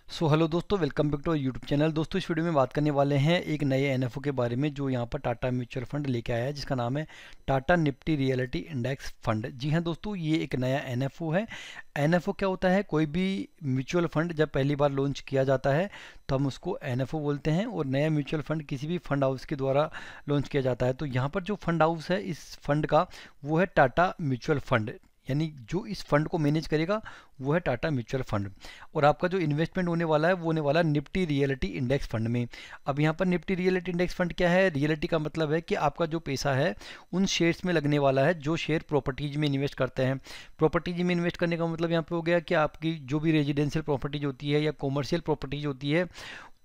Hello दोस्तों, welcome back to YouTube channel. दोस्तों, इस वीडियो में बात करने वाले हैं एक नए एनएफओ के बारे में जो यहाँ पर टाटा म्यूचुअल फंड लेके आया है, जिसका नाम है Tata Nifty reality index fund. जी हाँ दोस्तों, ये एक नया एनएफओ है। एनएफओ क्या होता है? कोई भी म्यूचुअल फंड जब पहली बार लॉन्च किया जाता है तो हम उसको एनएफओ बोलते हैं, और नया म्यूचुअल फंड किसी भी फंड हाउस के द्वारा लॉन्च किया जाता है। तो यहाँ पर जो फंड हाउस है इस फंड का, वो है टाटा म्यूचुअल फंड, यानी जो इस फंड को मैनेज करेगा वो है टाटा म्यूचुअल फंड। और आपका जो इन्वेस्टमेंट होने वाला है वो होने वाला है निफ्टी रियलिटी इंडेक्स फंड में। अब यहाँ पर निफ्टी रियलिटी इंडेक्स फंड क्या है? रियलिटी का मतलब है कि आपका जो पैसा है उन शेयर्स में लगने वाला है जो शेयर प्रॉपर्टीज में इन्वेस्ट करते हैं। प्रॉपर्टीज में इन्वेस्ट करने का मतलब यहाँ पे हो गया कि आपकी जो भी रेजिडेंशियल प्रॉपर्टीज होती है या कॉमर्शियल प्रॉपर्टीज होती है,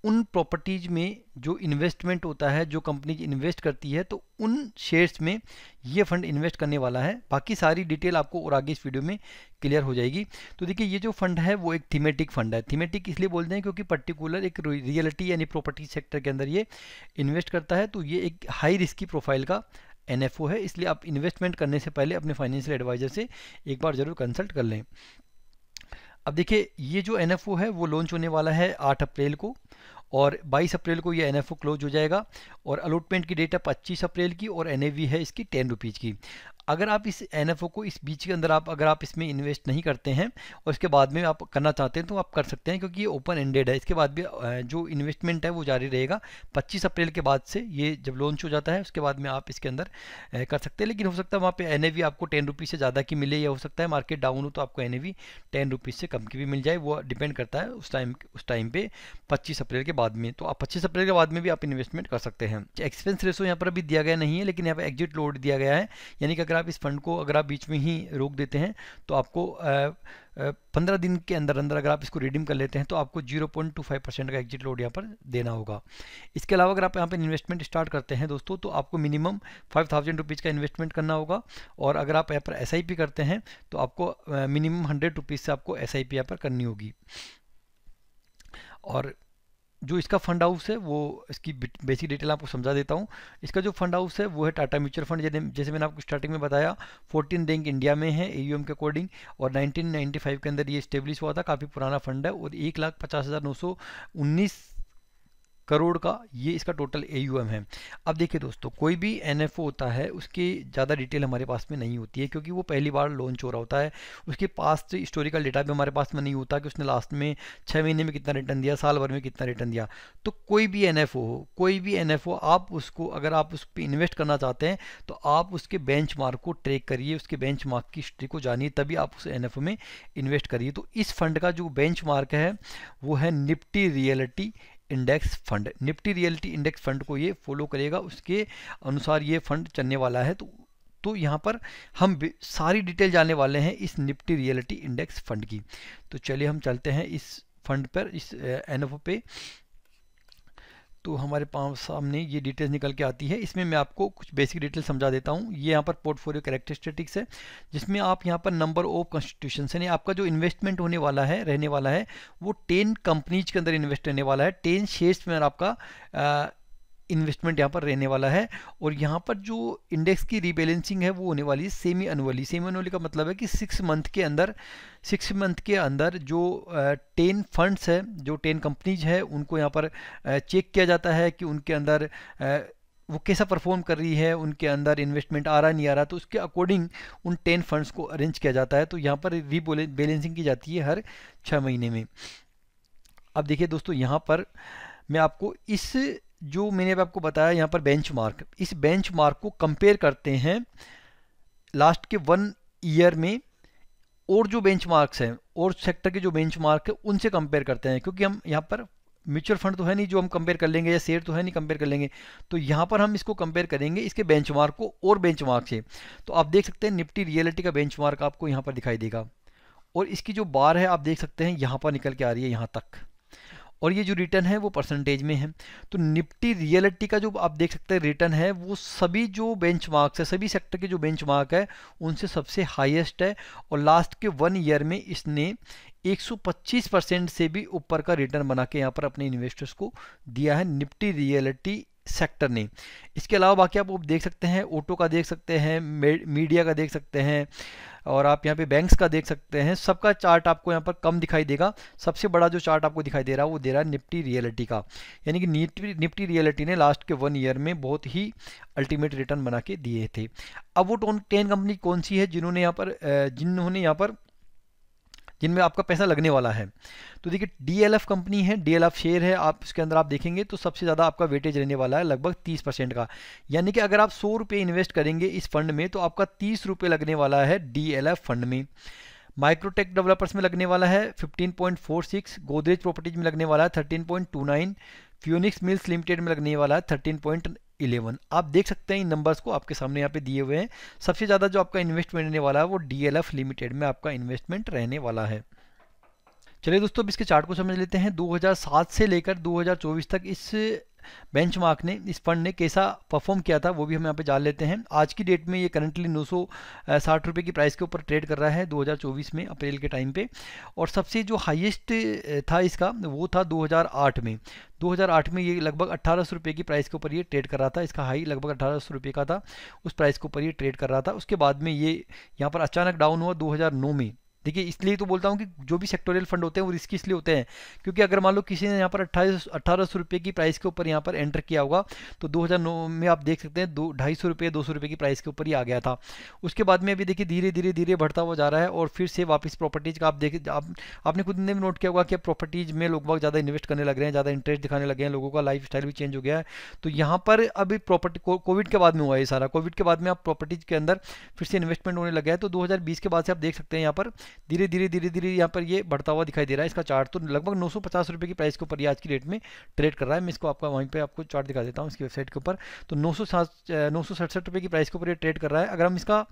उन प्रॉपर्टीज में जो इन्वेस्टमेंट होता है, जो कंपनी इन्वेस्ट करती है, तो उन शेयर्स में ये फंड इन्वेस्ट करने वाला है। बाकी सारी डिटेल आपको और आगे इस वीडियो में क्लियर हो जाएगी। तो देखिए, ये जो फंड है वो एक थीमेटिक फंड है। थीमेटिक इसलिए बोलते हैं क्योंकि पर्टिकुलर एक रियलिटी यानी प्रॉपर्टी सेक्टर के अंदर ये इन्वेस्ट करता है। तो ये एक हाई रिस्की प्रोफाइल का एनएफओ है, इसलिए आप इन्वेस्टमेंट करने से पहले अपने फाइनेंशियल एडवाइजर से एक बार जरूर कंसल्ट कर लें। अब देखिए, ये जो एनएफओ है वो लॉन्च होने वाला है 8 अप्रैल को, और 22 अप्रैल को ये एनएफओ क्लोज हो जाएगा। और अलॉटमेंट की डेट है 25 अप्रैल की, और एनएवी है इसकी 10 रुपीज़ की। अगर आप इस एनएफओ को इस बीच के अंदर अगर आप इसमें इन्वेस्ट नहीं करते हैं और इसके बाद में आप करना चाहते हैं तो आप कर सकते हैं, क्योंकि ये ओपन एंडेड है। इसके बाद भी जो इन्वेस्टमेंट है वो जारी रहेगा। 25 अप्रैल के बाद से ये जब लॉन्च हो जाता है उसके बाद में आप इसके अंदर कर सकते हैं। लेकिन हो सकता है वहाँ पे एनएवी आपको 10 रुपीज़ से ज़्यादा की मिले, या हो सकता है मार्केट डाउन हो तो आपको एनएवी 10 रुपीज़ से कम की भी मिल जाए। वो डिपेंड करता है उस टाइम पे 25 अप्रैल के बाद में। तो आप 25 अप्रैल के बाद में भी आप इन्वेस्टमेंट कर सकते हैं। एक्सपेंस रेशो यहाँ पर अभी दिया गया नहीं है, लेकिन यहाँ पर एग्जिट लोड दिया गया है, यानी कि अगर आप इस फंड को अगर आप बीच में ही रोक देते हैं तो आपको 15 दिन के अंदर अंदर अगर आप इसको रिडीम कर लेते हैं तो आपको 0.25% का एग्जिट लोड यहाँ पर देना होगा। इसके अलावा अगर आप यहाँ पर इन्वेस्टमेंट स्टार्ट करते हैं दोस्तों, तो आपको मिनिमम 5000 रुपीज़ का इन्वेस्टमेंट करना होगा। और अगर आप यहाँ पर SIP करते हैं तो आपको मिनिमम 100 रुपीज़ से आपको SIP यहाँ पर करनी होगी। और जो इसका फंड हाउस है वो इसकी बेसिक डिटेल आपको समझा देता हूँ। इसका जो फंड हाउस है वो है टाटा म्यूचुअल फंड, जैसे मैंने आपको स्टार्टिंग में बताया 14 रैंक इंडिया में है AUM के अकॉर्डिंग, और 1995 के अंदर ये स्टेब्लिश हुआ था। काफ़ी पुराना फंड है, और 1,50,919 करोड़ का ये इसका टोटल AUM है। अब देखिए दोस्तों, कोई भी एनएफओ होता है उसकी ज़्यादा डिटेल हमारे पास में नहीं होती है, क्योंकि वो पहली बार लॉन्च हो रहा होता है। उसके पास हिस्टोरिकल डेटा भी हमारे पास में नहीं होता कि उसने लास्ट में 6 महीने में कितना रिटर्न दिया, साल भर में कितना रिटर्न दिया। तो कोई भी एनएफओ आप उसको, अगर आप उस पर इन्वेस्ट करना चाहते हैं तो आप उसके बेंचमार्क को ट्रैक करिए, उसके बेंचमार्क की हिस्ट्री को जानिए, तभी आप उस एनएफओ में इन्वेस्ट करिए। तो इस फंड का जो बेंचमार्क है वो है Nifty reality index fund. Nifty reality index fund को ये फॉलो करेगा, उसके अनुसार ये फंड चलने वाला है। तो यहाँ पर हम सारी डिटेल जानने वाले हैं इस निफ्टी रियलिटी इंडेक्स फंड की। तो चलिए हम चलते हैं इस फंड पर, इस एनएफओ पे। तो हमारे पास सामने ये डिटेल्स निकल के आती है। इसमें मैं आपको कुछ बेसिक डिटेल समझा देता हूँ। ये यहाँ पर पोर्टफोलियो कैरेक्टरिस्टिक्स है, जिसमें आप यहाँ पर नंबर ऑफ कॉन्स्टिट्यूशन यानी आपका जो इन्वेस्टमेंट होने वाला है, रहने वाला है, वो 10 कंपनीज के अंदर इन्वेस्ट रहने वाला है। 10 शेयर्स में आपका इन्वेस्टमेंट यहाँ पर रहने वाला है। और यहाँ पर जो इंडेक्स की रीबैलेंसिंग है वो होने वाली है सेमी अनुअली। सेमी अनुअली का मतलब है कि 6 मंथ के अंदर जो 10 फंड्स है, जो 10 कंपनीज है, उनको यहाँ पर चेक किया जाता है कि उनके अंदर वो कैसा परफॉर्म कर रही है, उनके अंदर इन्वेस्टमेंट आ रहा नहीं आ रहा। तो उसके अकॉर्डिंग उन 10 फंड्स को अरेंज किया जाता है। तो यहाँ पर रीबैलेंसिंग की जाती है हर 6 महीने में। अब देखिए दोस्तों, यहाँ पर मैं आपको इस जो मैंने आपको बताया यहाँ पर बेंचमार्क, इस बेंचमार्क को कंपेयर करते हैं लास्ट के 1 ईयर में, और जो बेंचमार्क्स हैं और सेक्टर के जो बेंचमार्क है उनसे कंपेयर करते हैं। क्योंकि हम यहाँ पर म्यूचुअल फंड तो है नहीं जो हम कंपेयर कर लेंगे, या शेयर तो है नहीं कंपेयर कर लेंगे। तो यहाँ पर हम इसको कंपेयर करेंगे इसके बेंचमार्क को और बेंचमार्क से। तो आप देख सकते हैं निफ्टी रियलिटी का बेंचमार्क आपको यहाँ पर दिखाई देगा, और इसकी जो बार है आप देख सकते हैं यहाँ पर निकल के आ रही है यहाँ तक, और ये जो रिटर्न है वो परसेंटेज में है। तो निफ्टी रियलिटी का जो आप देख सकते हैं रिटर्न है वो सभी जो बेंचमार्क्स है, सभी सेक्टर के जो बेंचमार्क है उनसे सबसे हाईएस्ट है। और लास्ट के 1 ईयर में इसने 125% से भी ऊपर का रिटर्न बना के यहाँ पर अपने इन्वेस्टर्स को दिया है, निफ्टी रियलिटी सेक्टर ने। इसके अलावा बाकी आप देख सकते हैं, ऑटो का देख सकते हैं, मीडिया का देख सकते हैं, और आप यहाँ पे बैंक्स का देख सकते हैं। सबका चार्ट आपको यहाँ पर कम दिखाई देगा। सबसे बड़ा जो चार्ट आपको दिखाई दे रहा है वो दे रहा है निफ्टी रियलिटी का, यानी कि निफ्टी रियलिटी ने लास्ट के 1 ईयर में बहुत ही अल्टीमेट रिटर्न बना के दिए थे। अब वो 10 कंपनी कौन सी है जिन्होंने यहाँ पर जिनमें आपका पैसा लगने वाला है? तो देखिए DLF कंपनी है, DLF शेयर है, आप इसके अंदर आप देखेंगे तो सबसे ज़्यादा आपका वेटेज रहने वाला है लगभग 30% का। यानी कि अगर आप 100 रुपये इन्वेस्ट करेंगे इस फंड में तो आपका 30 रुपये लगने वाला है DLF फंड में। माइक्रोटेक डेवलपर्स में लगने वाला है 15.46, गोदरेज प्रॉपर्टीज में लगने वाला है 13.29, फ्यूनिक्स मिल्स लिमिटेड में लगने वाला है 13.11। आप देख सकते हैं इन नंबर्स को आपके सामने यहाँ पे दिए हुए हैं। सबसे ज़्यादा जो आपका इन्वेस्टमेंट रहने वाला है वो DLF लिमिटेड में आपका इन्वेस्टमेंट रहने वाला है। चलिए दोस्तों, अब इसके चार्ट को समझ लेते हैं। 2007 से लेकर 2024 तक इस बेंचमार्क ने, इस फंड ने कैसा परफॉर्म किया था वो भी हम यहाँ पे जान लेते हैं। आज की डेट में ये करंटली 960 रुपये की प्राइस के ऊपर ट्रेड कर रहा है 2024 में अप्रैल के टाइम पे। और सबसे जो हाईएस्ट था इसका वो था 2008 में। 2008 में ये लगभग 1800 रुपये की प्राइस के ऊपर ये ट्रेड कर रहा था। इसका हाई लगभग 1800 रुपये का था, उस प्राइस के ऊपर ये ट्रेड कर रहा था। उसके बाद में ये यहाँ पर अचानक डाउन हुआ 2009 में। देखिए इसलिए तो बोलता हूँ कि जो भी सेक्टोरियल फंड होते हैं वो रिस्की इसलिए होते हैं क्योंकि अगर मान लो किसी ने यहाँ पर 1800 रुपये की प्राइस के ऊपर यहाँ पर एंटर किया होगा तो 2009 में आप देख सकते हैं 250 रुपये 200 रुपये की प्राइस के ऊपर ही आ गया था। उसके बाद में अभी देखिए धीरे धीरे धीरे बढ़ता हुआ जा रहा है और फिर से वापस प्रॉपर्टीज़ का आपने खुद ने भी नोट किया होगा कि प्रॉपर्टीज़ में लोग बहुत ज़्यादा इन्वेस्ट करने लग रहे हैं, ज़्यादा इंटरेस्ट दिखाने लगे हैं, लोगों का लाइफ स्टाइल भी चेंज हो गया है। तो यहाँ पर अभी प्रॉपर्टी कोविड के बाद में हुआ है सारा, कोविड के बाद में आप प्रॉपर्टीज़ के अंदर फिर से इन्वेस्टमेंट होने लगा है। तो 2020 के बाद से आप देख सकते हैं यहाँ पर धीरे धीरे यहाँ पर ये बढ़ता हुआ दिखाई दे रहा है। इसका चार्ट तो लगभग 950 रुपये की प्राइस के ऊपर ये आज की डेट में ट्रेड कर रहा है। मैं इसको आपका वहीं पे आपको चार्ट दिखा देता हूँ इसकी वेबसाइट के ऊपर। तो 967 रुपये की प्राइस के ऊपर ये ट्रेड कर रहा है। अगर हम इसका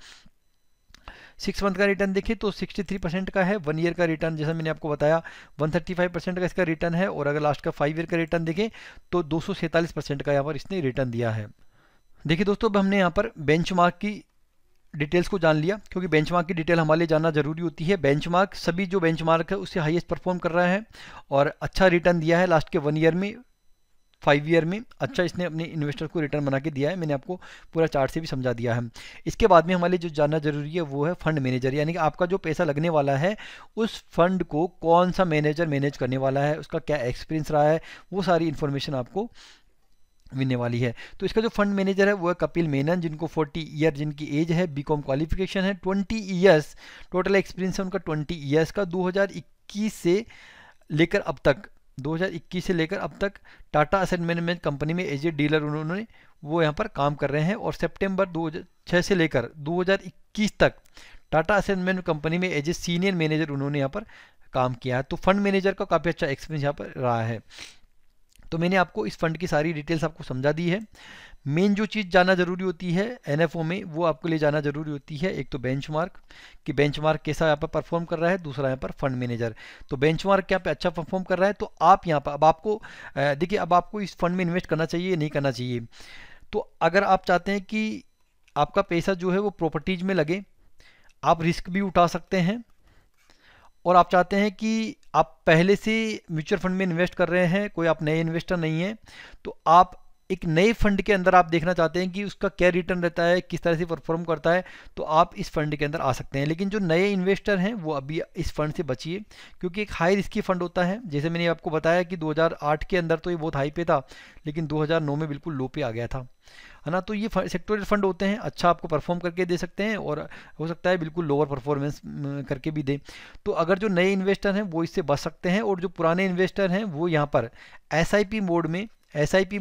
6 मंथ का रिटर्न देखें तो 63% का है। 1 ईयर का रिटर्न जैसा मैंने आपको बताया 135% का इसका रिटर्न है। और अगर लास्ट का 5 ईयर का रिटर्न देखें तो 247% का यहाँ पर इसने रिटर्न दिया है। देखिए दोस्तों, अब हमने यहाँ पर बेंचमार्क की डिटेल्स को जान लिया क्योंकि बेंचमार्क की डिटेल हमारे लिए जानना जरूरी होती है। बेंचमार्क सभी जो बेंचमार्क है उससे हाईएस्ट परफॉर्म कर रहा है और अच्छा रिटर्न दिया है लास्ट के 1 ईयर में, 5 ईयर में अच्छा इसने अपने इन्वेस्टर को रिटर्न बना के दिया है। मैंने आपको पूरा चार्ट से भी समझा दिया है। इसके बाद में हमारे लिए जो जानना जरूरी है वो है फंड मैनेजर, यानी कि आपका जो पैसा लगने वाला है उस फंड को कौन सा मैनेजर मैनेज करने वाला है, उसका क्या एक्सपीरियंस रहा है, वो सारी इन्फॉर्मेशन आपको मिलने वाली है। तो इसका जो फंड मैनेजर है वो है कपिल मेनन, जिनको 40 ईयर जिनकी एज है, बीकॉम क्वालिफिकेशन है, 20 ईयर्स टोटल एक्सपीरियंस है उनका 20 ईयर्स का। 2021 से लेकर अब तक टाटा असेट मैनेजमेंट कंपनी में एज ए डीलर उन्होंने वो यहाँ पर काम कर रहे हैं। और सितंबर 2006 से लेकर 2021 तक टाटा असेट मैनेजमेंट कंपनी में एज ए सीनियर मैनेजर उन्होंने यहाँ पर काम किया है। तो फंड मैनेजर का काफ़ी अच्छा एक्सपीरियंस यहाँ पर रहा है। तो मैंने आपको इस फंड की सारी डिटेल्स आपको समझा दी है। मेन जो चीज़ जानना जरूरी होती है NFO में वो आपके लिए जानना जरूरी होती है, एक तो बेंचमार्क कि बेंचमार्क कैसा यहाँ पर परफॉर्म कर रहा है, दूसरा यहाँ पर फंड मैनेजर। तो बेंचमार्क यहाँ पे अच्छा परफॉर्म कर रहा है तो आप यहाँ पर अब आपको देखिए अब आपको इस फंड में इन्वेस्ट करना चाहिए नहीं करना चाहिए। तो अगर आप चाहते हैं कि आपका पैसा जो है वो प्रॉपर्टीज में लगे, आप रिस्क भी उठा सकते हैं, और आप चाहते हैं कि आप पहले से म्यूचुअल फंड में इन्वेस्ट कर रहे हैं, कोई आप नए इन्वेस्टर नहीं हैं, तो आप एक नए फंड के अंदर आप देखना चाहते हैं कि उसका क्या रिटर्न रहता है, किस तरह से परफॉर्म करता है, तो आप इस फंड के अंदर आ सकते हैं। लेकिन जो नए इन्वेस्टर हैं वो अभी इस फंड से बचिए क्योंकि एक हाई रिस्की फंड होता है। जैसे मैंने आपको बताया कि 2008 के अंदर तो ये बहुत हाई पे था लेकिन 2009 में बिल्कुल लो पे आ गया था, है ना। तो ये सेक्टोरियल फंड होते हैं, अच्छा आपको परफॉर्म करके दे सकते हैं और हो सकता है बिल्कुल लोअर परफॉर्मेंस करके भी दे। तो अगर जो नए इन्वेस्टर हैं वो इससे बच सकते हैं और जो पुराने इन्वेस्टर हैं वो यहाँ पर SIP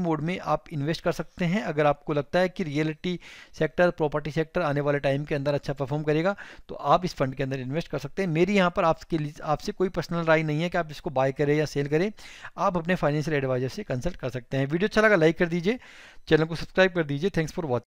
मोड में आप इन्वेस्ट कर सकते हैं। अगर आपको लगता है कि रियलिटी सेक्टर, प्रॉपर्टी सेक्टर आने वाले टाइम के अंदर अच्छा परफॉर्म करेगा तो आप इस फंड के अंदर इन्वेस्ट कर सकते हैं। मेरी यहाँ पर आपसे कोई पर्सनल राय नहीं है कि आप इसको बाय करें या सेल करें, आप अपने फाइनेंशियल एडवाइजर से कंसल्ट कर सकते हैं। वीडियो अच्छा लगा लाइक कर दीजिए, चैनल को सब्सक्राइब कर दीजिए। Thanks for watching.